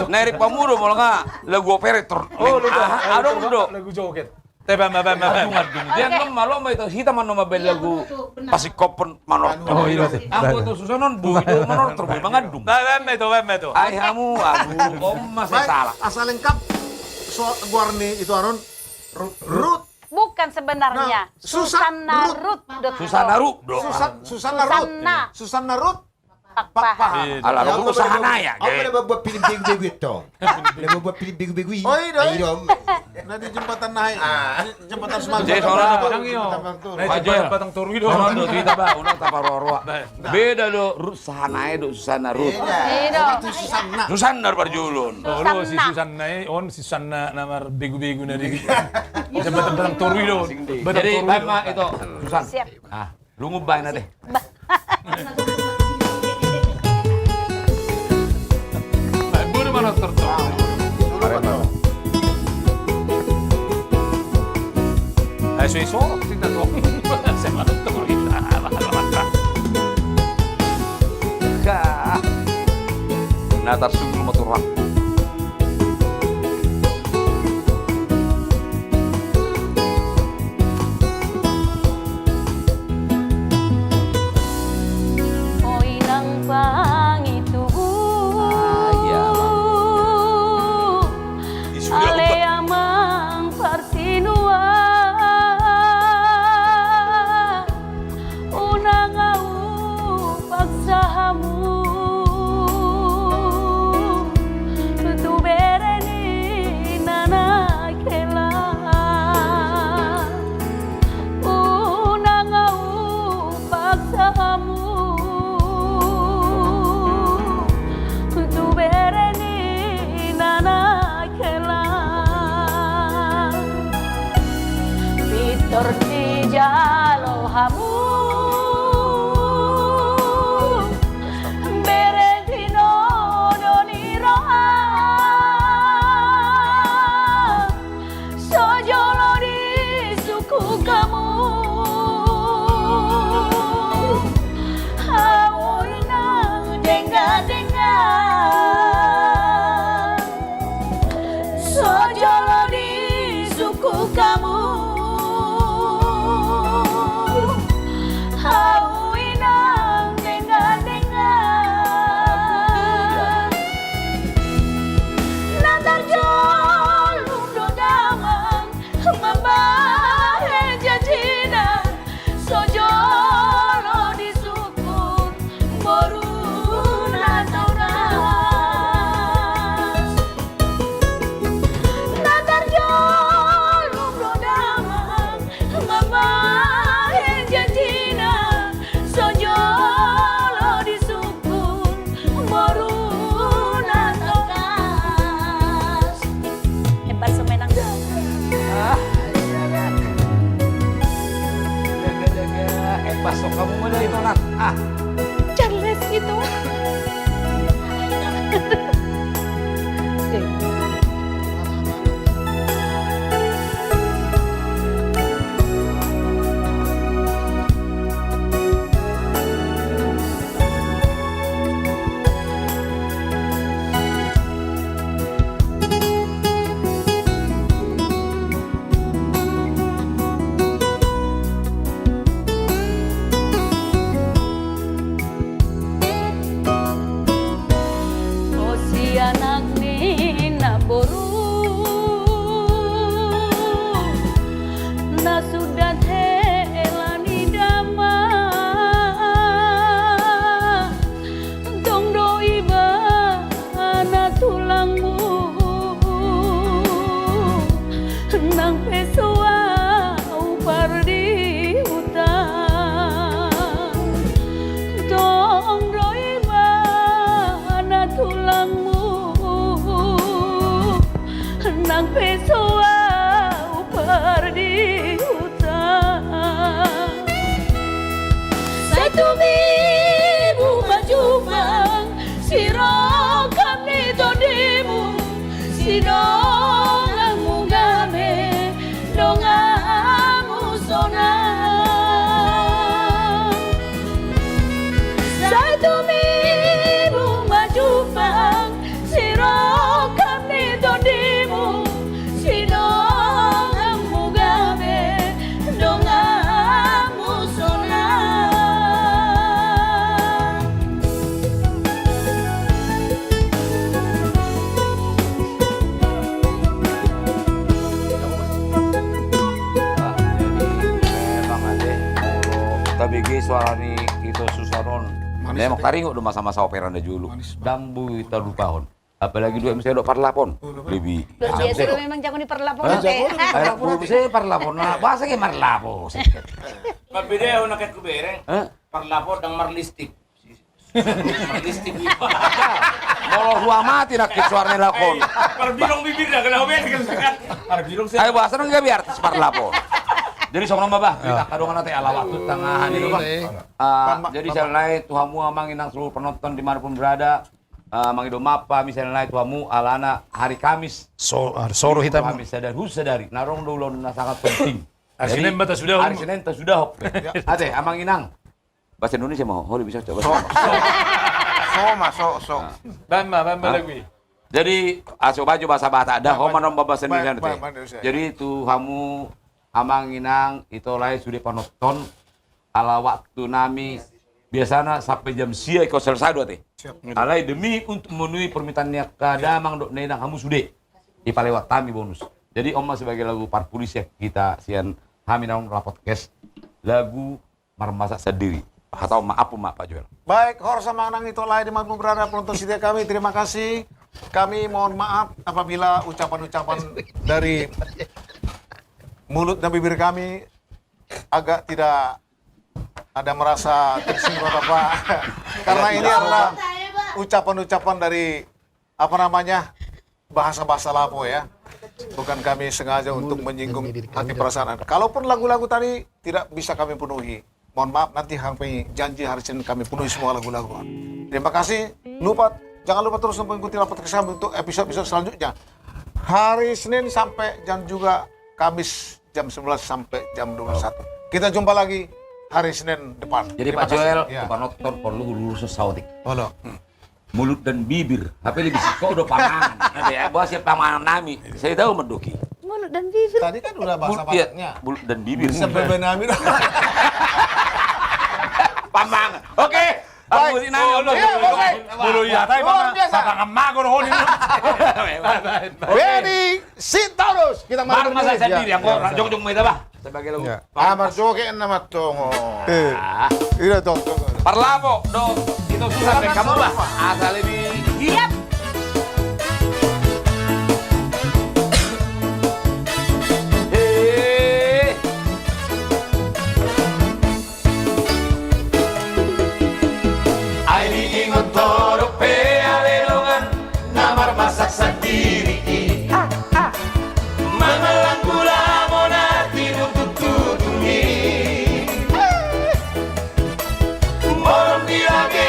Nerik pamudo mau nggak lagu operator. Oh lu Adong do. lagu joget. Teba. Dia malu itu kita mana mabel lagu pasikopen manor. Oh iya. Aku tuh susanon bu itu manor terbuy mangandung. Bem itu. Ay kamu, om masih salah. Asal lengkap Guarni itu Aron Ruth. Bukan sebenarnya. Susana Ruth. Susana Ruth. Paham. Ala lu usaha naya. Aku udah buat film begu-begu itu. Udah buat film begu-begu. Oh iya. Ayo. Nanti jembatan naik. Jembatan Sumatera. Jadi soalnya Pak Joy batang turu itu. Sono kita ba unang taparoro. Beda do usaha naya do Susana Ruth. Itu Susana. Susana Barjulun. Oh lu si Susanna nama begu-begu dari jembatan batang turu itu. Jadi Bama itu Susan. Siap. Lu ngubah nanti. Mana tertutup? Ayo kita dong. Saya mana tuh kita. Natar sungguh motor itu. Oh si anak ni naboru na sudah helani dama tong doi na tulangmu nang pesua upar di hutan tong doi na tulangmu nang pesua upar di hutan satu minggu majumang sirokan itu dimu sidongamu game dongamu sonang satu minggu majumang sirokan itu dimu sidongamu game dongamu sonang. Memang ada KBG suara ni itu susaron. Memang taringo do masa-masa operanda julu. Dambu kita lupahon. Apalagi dua MC dok parlapon. Lebih. Luar biasa lu memang jago di perlaponan teh. Ayo bu saya parlapon. Nah, bahasa ke marlapo. Mabide ako nakit ko bereng. Hah? Parlapot ang marlistik. Marlistik di Mau gua mati nak suara lakon. Parbilong bibir na kalau ben kan sakat. Parbilong Ayo bahasa nang gabi artis parlapon. Jadi sok nama bah, kita kadongan nanti ala waktu tengah ini bang. Jadi saya tuhamu amang inang seluruh penonton dimanapun berada. Mangido mapa misalnya tuamu alana hari Kamis. Soro hitam. Kamis sadar sadari. Narong dulu na sangat penting. Hari Senin bata sudah. Hari Senin ta sudah hop. Ate amang inang. Bahasa Indonesia mau, boleh bisa coba. So. Bamba lagi. Jadi aso baju bahasa Batak dah ho manom bahasa Indonesia teh. Indonesia. Jadi tuhamu amang inang itu lain sudah penonton ala waktu nami biasanya sampai jam sia kau selesai dua teh. Alai demi untuk memenuhi permintaannya kadamang dok nenang kamu sudah ipalewat tami bonus. Jadi Oma sebagai lagu parpulis ya kita sian kami naon podcast lagu Marmasak Sendiri atau maaf Pak Joel. Baik, Horsa Manang itu lain dimanapun berada penonton setia kami. Terima kasih. Kami mohon maaf apabila ucapan-ucapan dari mulut dan bibir kami agak tidak ada merasa tersinggung apa. Karena ini adalah ucapan-ucapan dari bahasa-bahasa Lapo ya. Bukan kami sengaja untuk menyinggung hati perasaan. Kalaupun lagu-lagu tadi tidak bisa kami penuhi, mohon maaf nanti kami janji hari Senin kami penuhi semua lagu-lagu. Terima kasih. Jangan lupa terus mengikuti podcast kami untuk episode-episode selanjutnya. Hari Senin sampai jam juga Kamis jam 11 sampai jam 21. Kita jumpa lagi hari Senin depan. Jadi Terima Pak Joel, kasih. Ya. penonton perlu lurus sautik. Halo. Mulut dan bibir, tapi lebih kok udah pamangan. Nanti ya, bahas pamangan nami. Saya tahu menduki. Mulut dan bibir. Tadi kan udah bahasa Iya, Bataknya. mulut dan bibir. Sampai nami. Pamangan. Oke. Aku si nami. Bulu ya, tapi Bapak ngamagor hon ini. Ready, sit terus. Kita Mar masa ya. sendiri yang kok jong-jong mau itu bah. Sebagai lagu. Amar joke nama tongo. Iya dong. Parlapo, do itu susah deh kamu bah. Asal lebih. Siap. Aini ingot toro pe alelongan namar masak sendiri. Mangalang gula monati tututuni. Morom di lage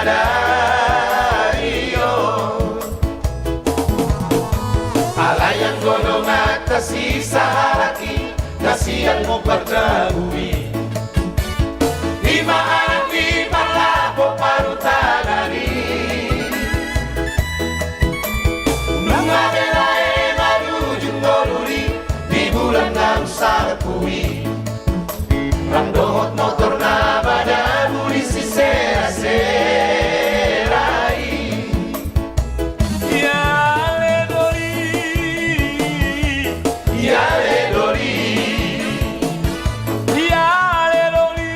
sadario Alayang golong atas sisa haraki Kasihan mo pagdahului Lima anak di parlapo parutanari Nunga belae marujung doluri Di bulan ng sarapui Rangdohot motor na badabuli si sera-serai Yale dori Yale dori Yale dori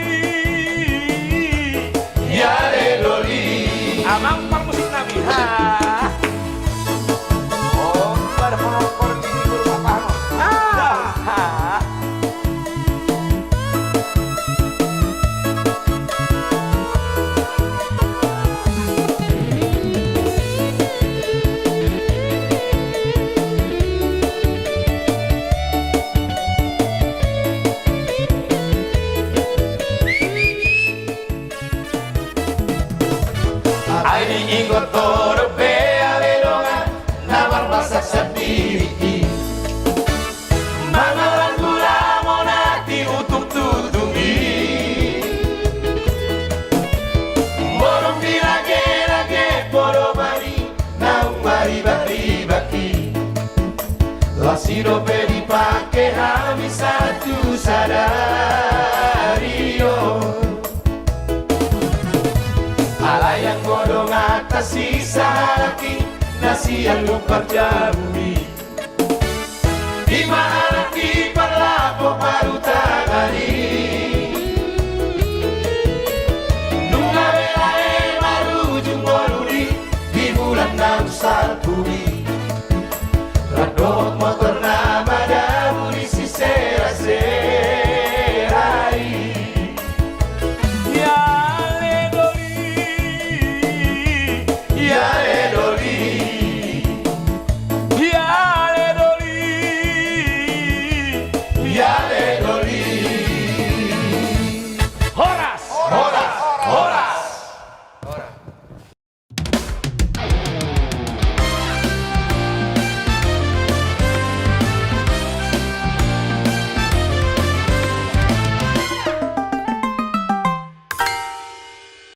Yale dori Amang permusik nabi Oh, pada penopor di rumah Pano Aini ingot toro be alelonga Namar masak sendiri Mangalan gula monati utuk tutungi Borong dilage-lage poro mari Naung mari baki-baki Lasido pe dipake habis satu sadario Alayang godong atas sisa laki Nasi yang lumpar jabumi Lima anak di parlapo paru tangani